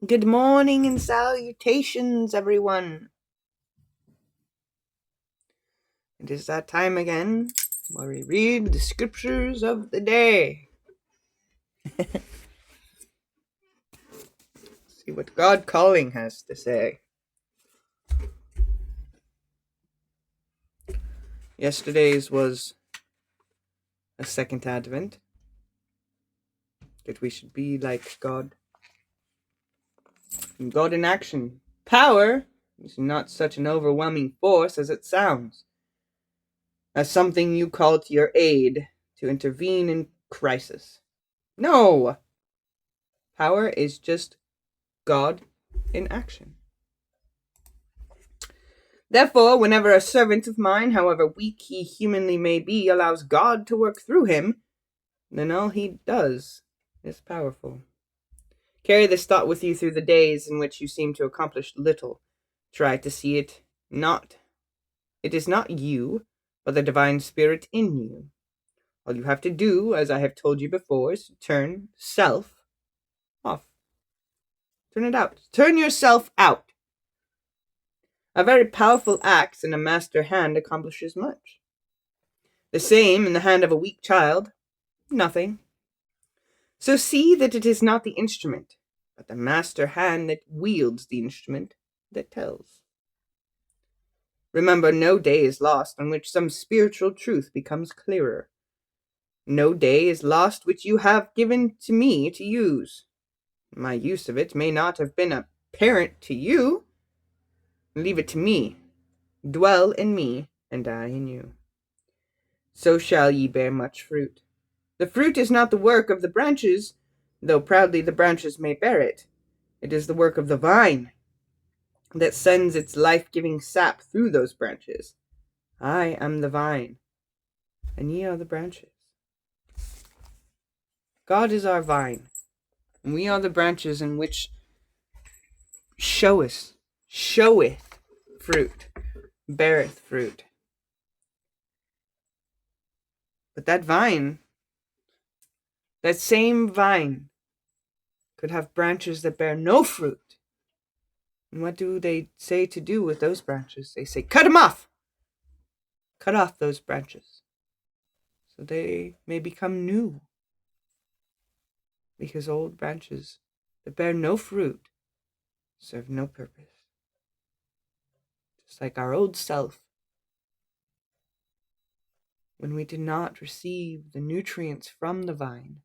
Good morning and salutations, everyone. It is that time again where we read the scriptures of the day. See what God calling has to say. Yesterday's was a second advent, that we should be like God. And God in action. Power is not such an overwhelming force as it sounds. As something you call to your aid to intervene in crisis. No! Power is just God in action. Therefore, whenever a servant of mine, however weak he humanly may be, allows God to work through him, then all he does is powerful. Carry this thought with you through the days in which you seem to accomplish little. Try to see it is not you, but the divine spirit in you. All you have to do, as I have told you before, is to turn self off. Turn it out. Turn yourself out. A very powerful axe in a master hand accomplishes much. The same in the hand of a weak child, nothing. So see that it is not the instrument, but the master hand that wields the instrument that tells. Remember, no day is lost on which some spiritual truth becomes clearer. No day is lost which you have given to me to use. My use of it may not have been apparent to you. Leave it to me. Dwell in me, and I in you. So shall ye bear much fruit. The fruit is not the work of the branches, though proudly the branches may bear it. It is the work of the vine that sends its life-giving sap through those branches. I am the vine, and ye are the branches. God is our vine, and we are the branches in which showeth fruit, beareth fruit. But that vine, that same vine, could have branches that bear no fruit. And what do they say to do with those branches? They say, cut them off! Cut off those branches, so they may become new. Because old branches that bear no fruit serve no purpose. Just like our old self, when we did not receive the nutrients from the vine,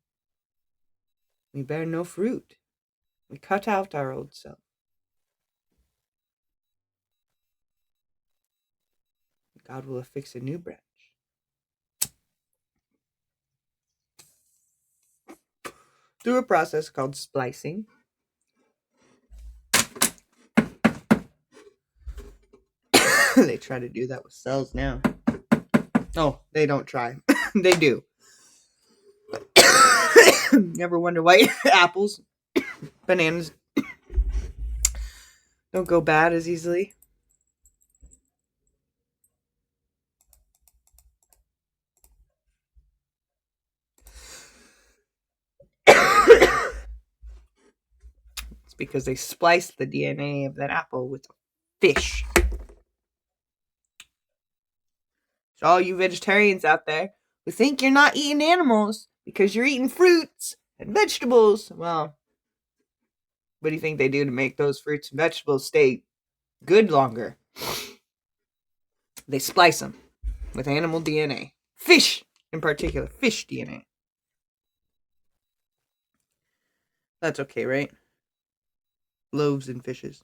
we bear no fruit. We cut out our old self. God will affix a new branch. Through a process called splicing. They try to do that with cells now. Oh, they don't try. They do. Never wonder why apples, bananas don't go bad as easily. It's because they spliced the DNA of that apple with a fish. So all you vegetarians out there who think you're not eating animals because you're eating fruits and vegetables, well, what do you think they do to make those fruits and vegetables stay good longer? They splice them with animal DNA. Fish, in particular, fish DNA. That's okay, right? Loaves and fishes.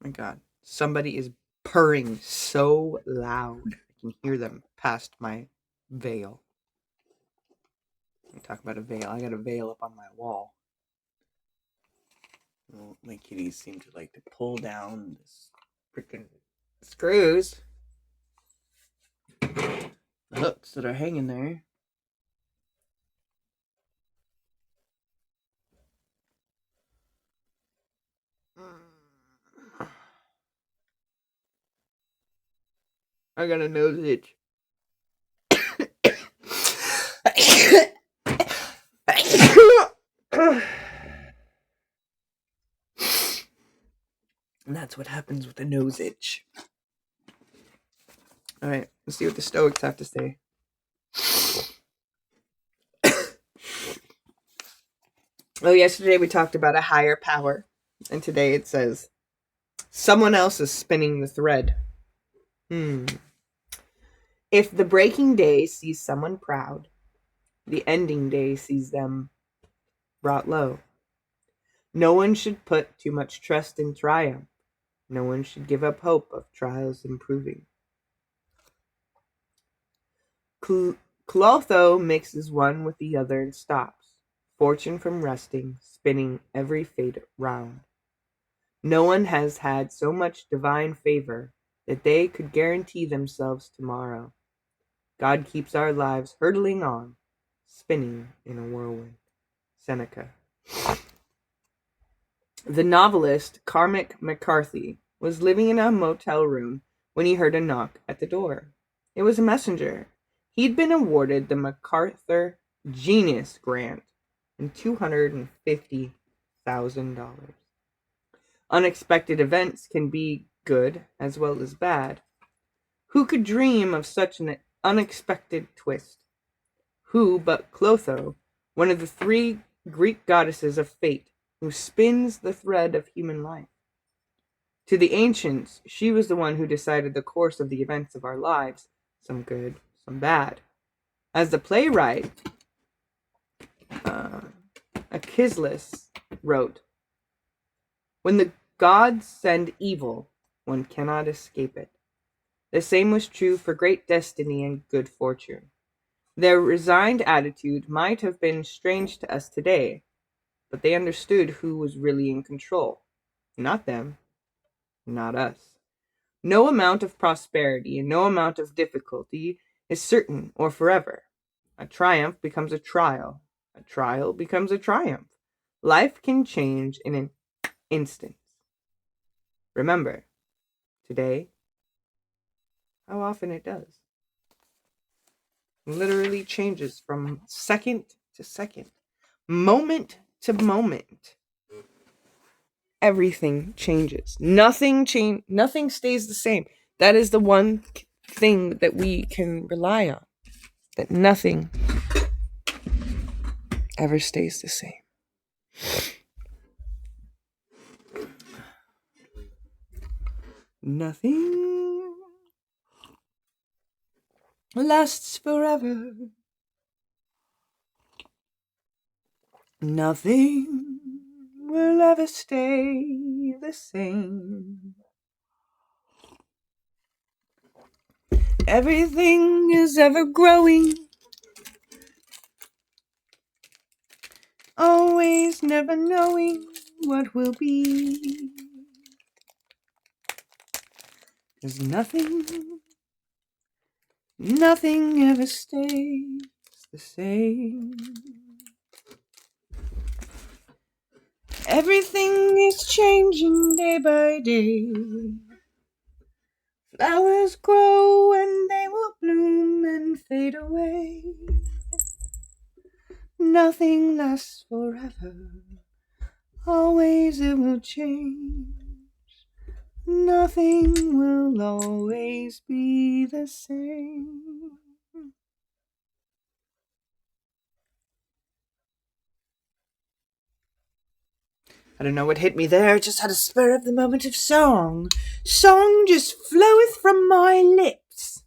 My God, somebody is purring so loud. I can hear them past my veil. Talk about a veil. I got a veil up on my wall. Well, my kitties seem to like to pull down this freaking screws. The hooks that are hanging there. I got a nose itch. that's what happens with a nose itch. All right, let's see what the Stoics have to say. Oh, yesterday we talked about a higher power, and today it says, someone else is spinning the thread. If the breaking day sees someone proud, the ending day sees them brought low. No one should put too much trust in triumph. No one should give up hope of trials improving. Clotho mixes one with the other and stops, fortune from resting, spinning every fate round. No one has had so much divine favor that they could guarantee themselves tomorrow. God keeps our lives hurtling on, spinning in a whirlwind. Seneca. The novelist Cormac McCarthy was living in a motel room when he heard a knock at the door. It was a messenger. He'd been awarded the MacArthur Genius Grant and $250,000. Unexpected events can be good as well as bad. Who could dream of such an unexpected twist? Who but Clotho, one of the 3 Greek goddesses of fate, who spins the thread of human life? To the ancients, she was the one who decided the course of the events of our lives, some good, some bad. As the playwright Achilles wrote, when the gods send evil, one cannot escape it. The same was true for great destiny and good fortune. Their resigned attitude might have been strange to us today, but they understood who was really in control. Not them, not us. No amount of prosperity and no amount of difficulty is certain or forever. A triumph becomes a trial. A trial becomes a triumph. Life can change in an instant. Remember, today, how often it does. It literally changes from second to second, moment to moment. Everything changes. Nothing stays the same. That is the one thing that we can rely on. That nothing ever stays the same. Nothing lasts forever. Nothing will ever stay the same. Everything is ever growing. Always never knowing what will be. There's nothing ever stays the same. Everything is changing day by day. Flowers grow and they will bloom and fade away. Nothing lasts forever. Always it will change. Nothing will always be the same. I don't know what hit me there. I just had a spur of the moment of song. Song just floweth from my lips.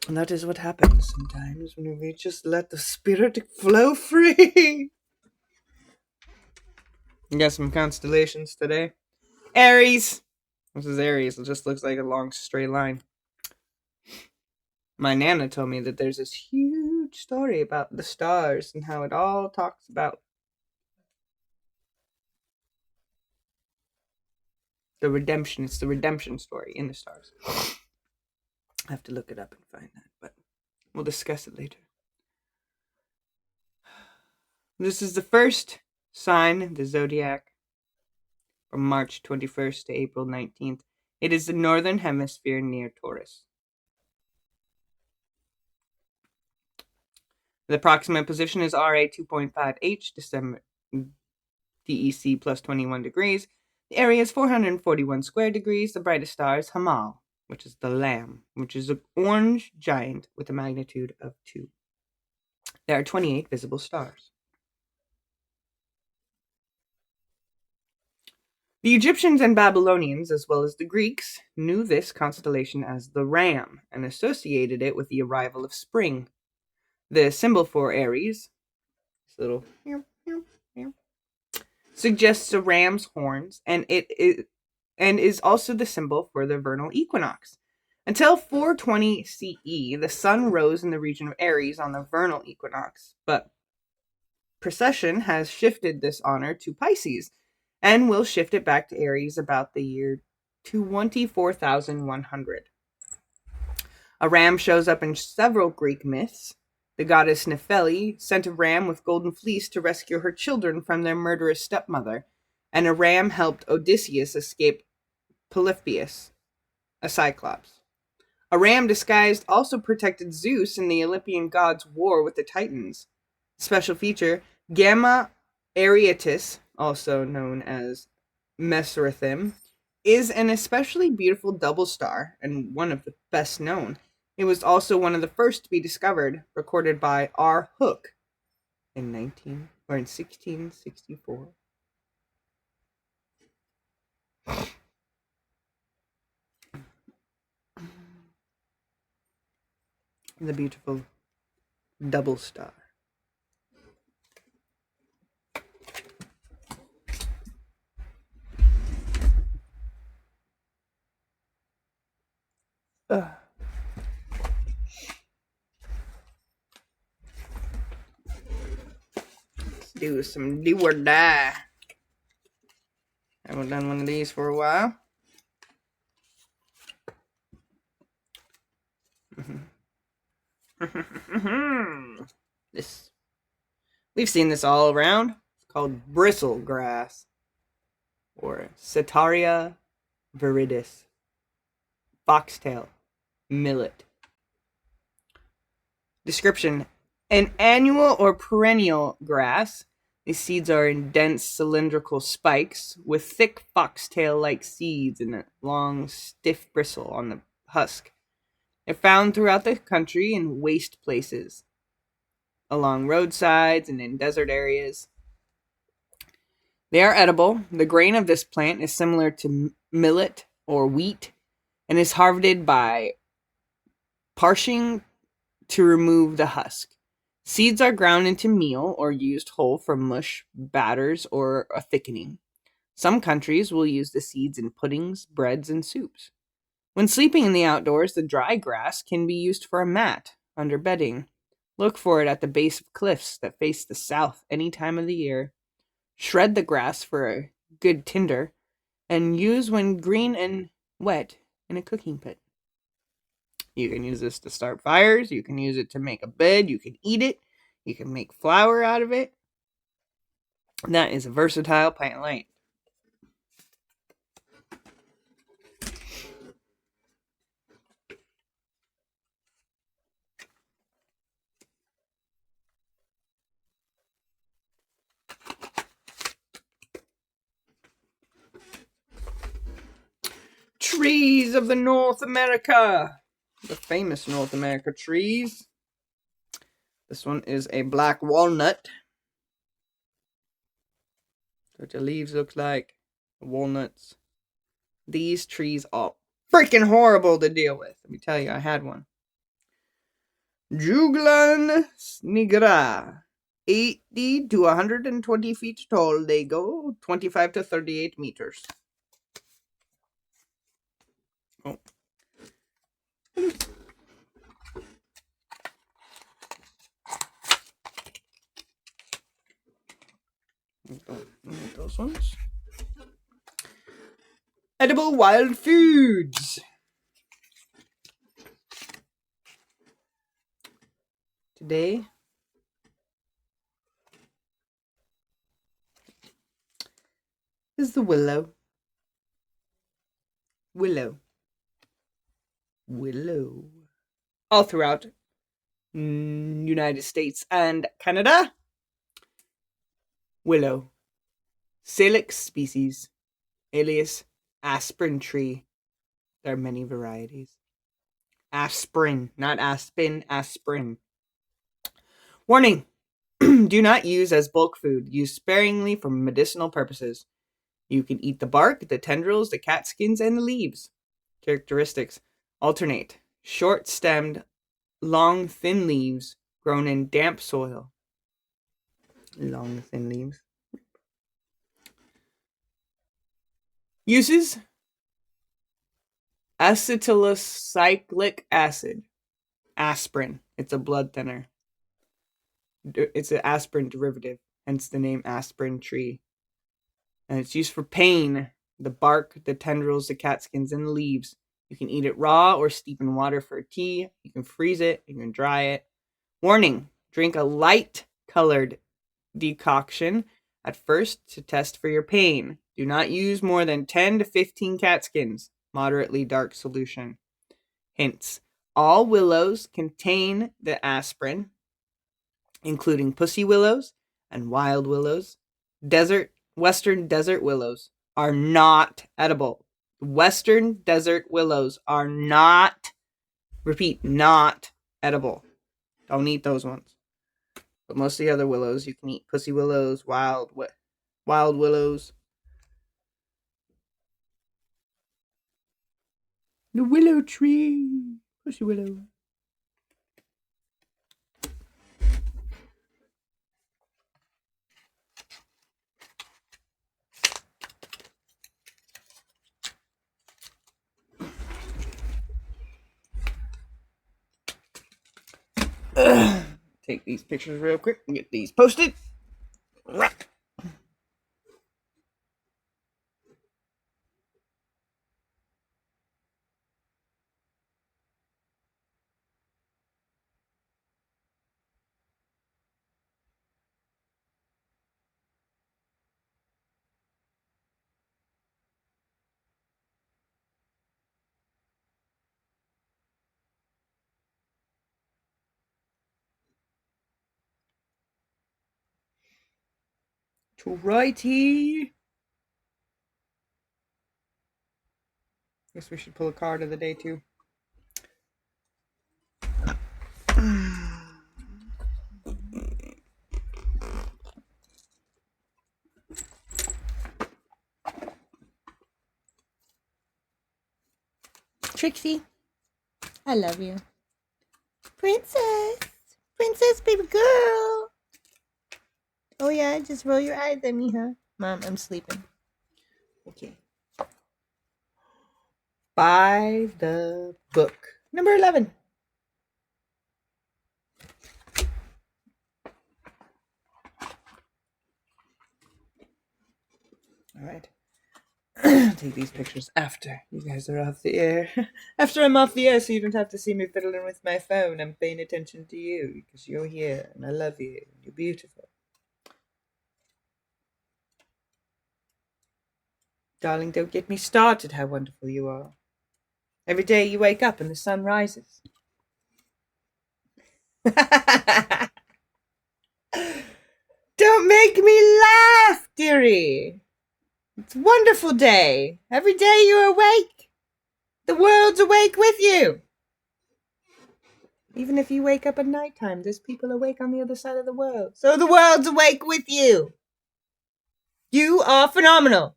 And that is what happens sometimes when we just let the spirit flow free. I got some constellations today. Aries. This is Aries. It just looks like a long straight line. My Nana told me that there's this huge story about the stars and how it all talks about the redemption. It's the redemption story in the stars. I have to look it up and find that, but we'll discuss it later. This is the first sign of the zodiac from March 21st to April 19th. It is the northern hemisphere near Taurus. The approximate position is RA 2.5H, DEC plus 21 degrees. The area is 441 square degrees. The brightest star is Hamal, which is the Lamb, which is an orange giant with a magnitude of 2. There are 28 visible stars. The Egyptians and Babylonians, as well as the Greeks, knew this constellation as the Ram and associated it with the arrival of spring. The symbol for Aries, this little suggests a ram's horns, and is also the symbol for the vernal equinox. Until 420 CE, the sun rose in the region of Aries on the vernal equinox, but precession has shifted this honor to Pisces, and will shift it back to Aries about the year 24,100. A ram shows up in several Greek myths. The goddess Nephele sent a ram with golden fleece to rescue her children from their murderous stepmother, and a ram helped Odysseus escape Polypheus, a cyclops. A ram disguised also protected Zeus in the Olympian gods' war with the Titans. Special feature, Gamma Arietis, also known as Mesrithim, is an especially beautiful double star and one of the best known. It was also one of the first to be discovered, recorded by R. Hooke in 1664. The beautiful double star. Let's do some do or die. Haven't done one of these for a while. We've seen this all around. It's called bristle grass, or Setaria viridis. Foxtail, millet. Description: an annual or perennial grass. These seeds are in dense cylindrical spikes with thick foxtail-like seeds and a long, stiff bristle on the husk. They're found throughout the country in waste places, along roadsides and in desert areas. They are edible. The grain of this plant is similar to millet or wheat and is harvested by parching to remove the husk. Seeds are ground into meal or used whole for mush, batters, or a thickening. Some countries will use the seeds in puddings, breads, and soups. When sleeping in the outdoors, the dry grass can be used for a mat under bedding. Look for it at the base of cliffs that face the south any time of the year. Shred the grass for a good tinder, and use when green and wet in a cooking pit. You can use this to start fires. You can use it to make a bed. You can eat it. You can make flour out of it. That is a versatile plant. Trees of the North America. The famous North America trees. This one is a black walnut. What the leaves look like. Walnuts. These trees are freaking horrible to deal with. Let me tell you, I had one. Juglans nigra. 80 to 120 feet tall. They go 25 to 38 meters. Oh. Those ones. Edible wild foods. Today, is the willow. Willow. All throughout United States and Canada. Willow. Salix species, alias aspirin tree. There are many varieties. Aspirin, not aspen, aspirin. Warning! Do not use as bulk food. Use sparingly for medicinal purposes. You can eat the bark, the tendrils, the cat skins, and the leaves. Characteristics: alternate. Short-stemmed, long, thin leaves grown in damp soil. Long, thin leaves. Uses: acetylcyclic acid. Aspirin. It's a blood thinner. It's an aspirin derivative, hence the name aspirin tree. And it's used for pain. The bark, the tendrils, the cat skins, and the leaves. You can eat it raw or steep in water for tea. You can freeze it. You can dry it. Warning: drink a light-colored decoction at first to test for your pain. Do not use more than 10 to 15 cat skins. Moderately dark solution. Hints: all willows contain the aspirin, including pussy willows and wild willows. Western desert willows are not edible. Western desert willows are not, repeat, not edible. Don't eat those ones. But most of the other willows you can eat. Pussy willows, wild willows. The willow tree. Pussy willow. Take these pictures real quick and get these posted. To righty. Guess we should pull a card of the day too. Trixie, I love you. Princess, baby girl. Oh yeah, just roll your eyes at me, huh? Mom, I'm sleeping. Okay. By the book. Number 11. All right. Take these pictures after you guys are off the air. After I'm off the air, so you don't have to see me fiddling with my phone. I'm paying attention to you because you're here and I love you. You're beautiful. Darling, don't get me started how wonderful you are. Every day you wake up and the sun rises. Don't make me laugh, dearie. It's a wonderful day. Every day you're awake. The world's awake with you. Even if you wake up at nighttime, there's people awake on the other side of the world. So the world's awake with you. You are phenomenal.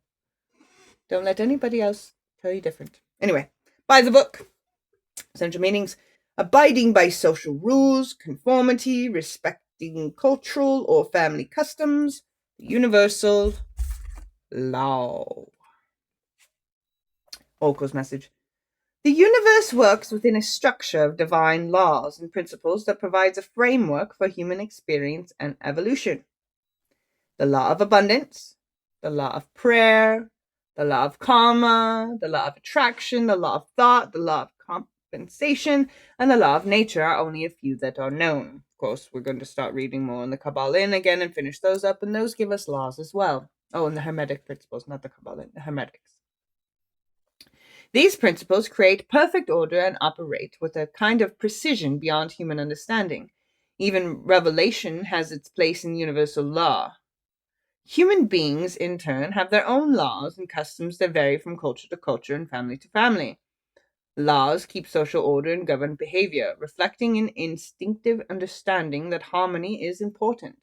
Don't let anybody else tell you different. Anyway, by the book. Essential meanings: abiding by social rules, conformity, respecting cultural or family customs, universal law. Oracle's message: the universe works within a structure of divine laws and principles that provides a framework for human experience and evolution. The law of abundance, the law of prayer, the law of karma, the law of attraction, the law of thought, the law of compensation, and the law of nature are only a few that are known. Of course, we're going to start reading more on the Kabbalah again and finish those up, and those give us laws as well. Oh, and the Hermetic principles, not the Kabbalah, the Hermetics. These principles create perfect order and operate with a kind of precision beyond human understanding. Even revelation has its place in universal law. Human beings, in turn, have their own laws and customs that vary from culture to culture and family to family. Laws keep social order and govern behavior, reflecting an instinctive understanding that harmony is important.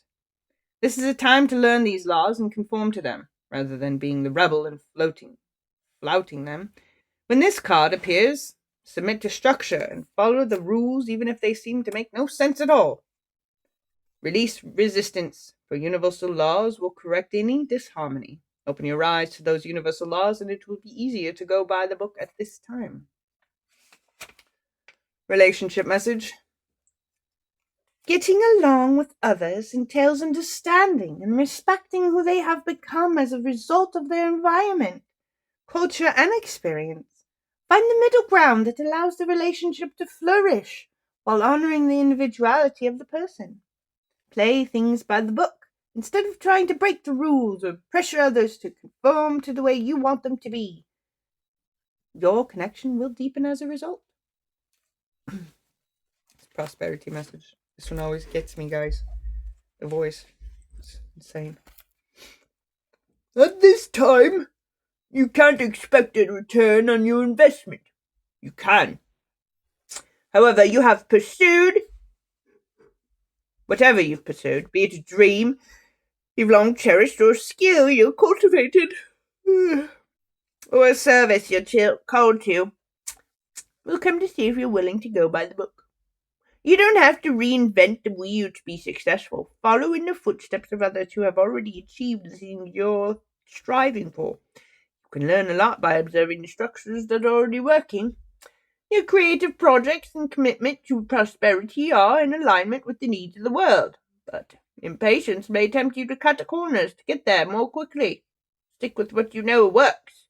This is a time to learn these laws and conform to them, rather than being the rebel and flouting them. When this card appears, submit to structure and follow the rules even if they seem to make no sense at all. Release resistance, for universal laws will correct any disharmony. Open your eyes to those universal laws and it will be easier to go by the book at this time. Relationship message. Getting along with others entails understanding and respecting who they have become as a result of their environment, culture, and experience. Find the middle ground that allows the relationship to flourish while honoring the individuality of the person. Play things by the book instead of trying to break the rules or pressure others to conform to the way you want them to be. Your connection will deepen as a result. It's a prosperity message. This one always gets me, guys. The voice. It's insane. At this time, you can't expect a return on your investment. You can. However, you have pursued whatever you've pursued, be it a dream you've long cherished or a skill you've cultivated, or a service you're called to. We'll come to see if you're willing to go by the book. You don't have to reinvent the wheel to be successful. Follow in the footsteps of others who have already achieved the things you're striving for. You can learn a lot by observing the structures that are already working. Your creative projects and commitment to prosperity are in alignment with the needs of the world, but impatience may tempt you to cut corners to get there more quickly. Stick with what you know works,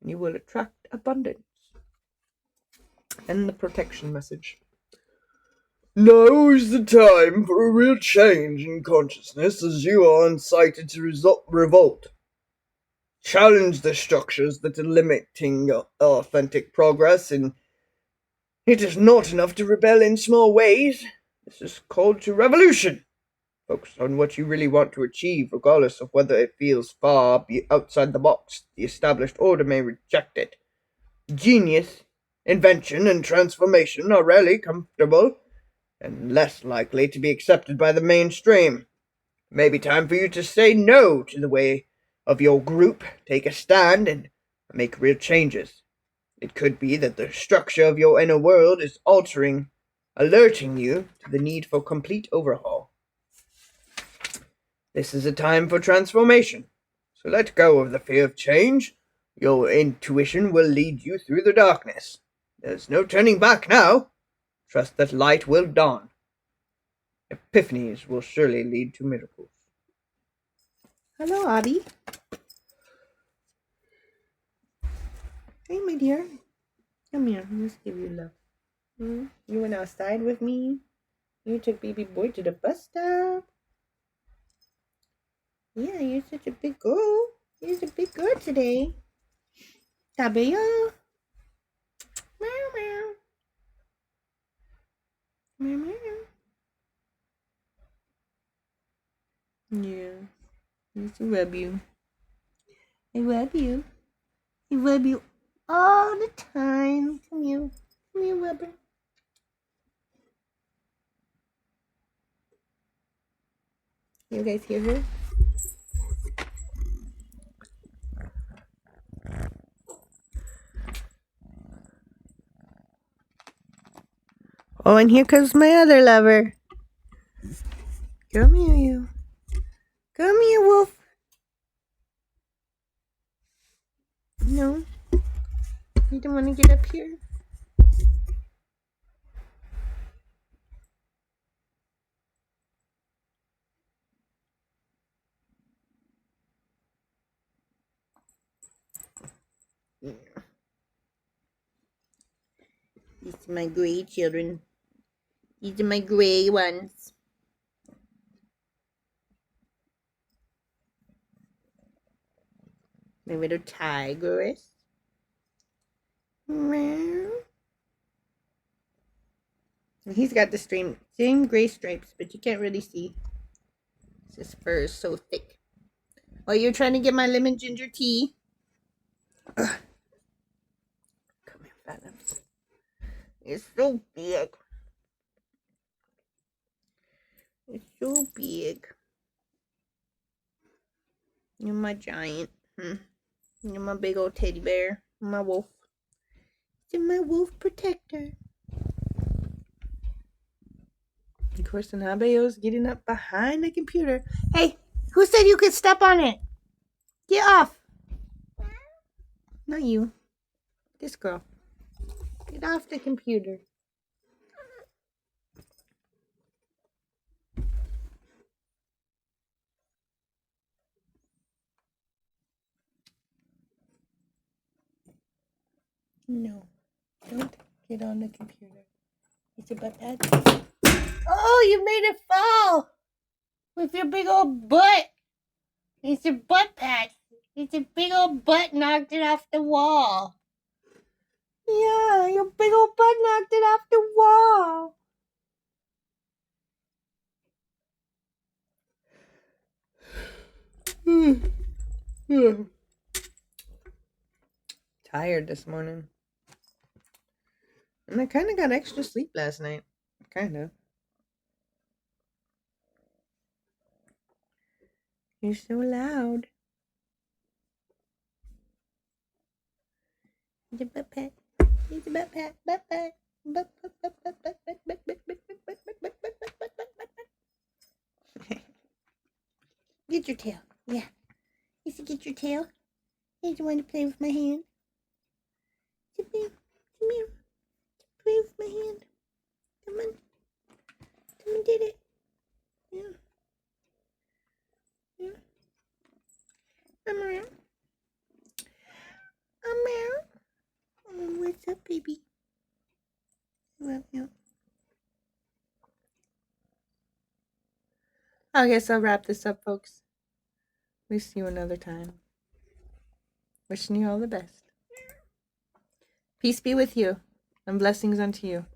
and you will attract abundance. And the protection message. Now is the time for a real change in consciousness as you are incited to revolt. Challenge the structures that are limiting authentic progress, and it is not enough to rebel in small ways. This is called to revolution. Focus on what you really want to achieve, regardless of whether it feels far outside the box. The established order may reject it. Genius, invention, and transformation are rarely comfortable and less likely to be accepted by the mainstream. It may be time for you to say no to the way of your group, take a stand, and make real changes. It could be that the structure of your inner world is altering, alerting you to the need for complete overhaul. This is a time for transformation, so let go of the fear of change. Your intuition will lead you through the darkness. There's no turning back now. Trust that light will dawn. Epiphanies will surely lead to miracles. Hello, Abby. Hey, my dear. Come here. Let's give you love. You went outside with me. You took baby boy to the bus stop. Yeah, you're such a big girl. You're a big girl today. Tabea. Meow, meow. Meow, meow. Yeah. I used to rub you. I love you. I love you all the time. Come here. Come here, rubber. You guys hear her? Oh, and here comes my other lover. Come here, you. Come here, Wolf. No. You don't want to get up here? Yeah. These are my gray children. These are my gray ones. My little tigress. Meow. And he's got the same gray stripes, but you can't really see. His fur is so thick. While you're trying to get my lemon ginger tea. Come here, Phantom. It's so big. It's so big. You're my giant. You're my big old teddy bear. My wolf. You're my wolf protector. Of course, Nabeo's getting up behind the computer. Hey, who said you could step on it? Get off. Not you. This girl. Get off the computer. No, don't get on the computer. It's about that. Oh, you made it fall with your big old butt. It's your butt patch. It's your big old butt knocked it off the wall. Yeah, your big old butt knocked it off the wall. Tired this morning. And I kind of got extra sleep last night. Kind of. You're so loud. It's a butt pat. It's a butt pat. Butt pat. Butt pat. Butt pat. Butt pat. Butt pat. Butt pat. Butt pat. Get your tail. Yeah. You see, get your tail. You want to play with my hand? Come here. Come here. Play with my hand. Come on. Come on, did it. Yeah. Yeah. I'm around. What's up, baby? Love you. I guess I'll wrap this up, folks. We'll see you another time. Wishing you all the best. Peace be with you, and blessings unto you.